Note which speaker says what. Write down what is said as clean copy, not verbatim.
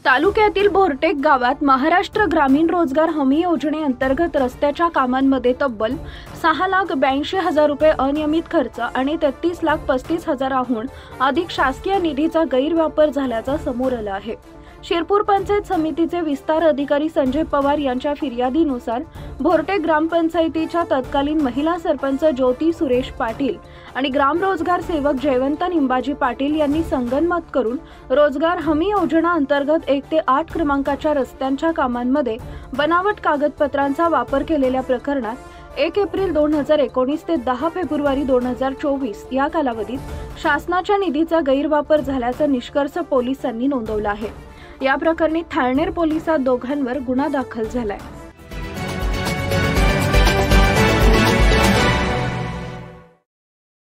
Speaker 1: तालुक्यातील भोरटेक गावात महाराष्ट्र ग्रामीण रोजगार हमी योजनेअंतर्गत रस्त्याच्या कामांमध्ये तब्बल 6,82,000 रुपये अनियमित खर्च आणि 33,35,000हून अधिक शासकीय निधीचा गैरवापर झाल्याचं समोर आलं आहे। शिरपूर पंचायत समितीचे विस्तार अधिकारी संजय पवार यांच्या फिर्यादीनुसार भोरटेक ग्रामपंचायतीच्या तत्कालीन महिला सरपंच ज्योती सुरेश पाटील आणि ग्राम रोजगार सेवक जयवंत निंबाजी पाटील यांनी संगनमत करून रोजगार हमी योजना अंतर्गत 1 ते 8 क्रमांकाच्या रस्त्यांच्या कामांमध्ये बनावट कागदपत्रांचा वापर केलेल्या प्रकरणात 1 एप्रिल 2019 ते 10 फेब्रुवारी 2024 या कालावधीत शासनाच्या निधीचा गैरवापर झाल्याचा निष्कर्ष पोलिसांनी नोंदवला आहे। या प्रकरणी थाळनेर पोलिसात दोघांवर गुन्हा दाखल झालाय।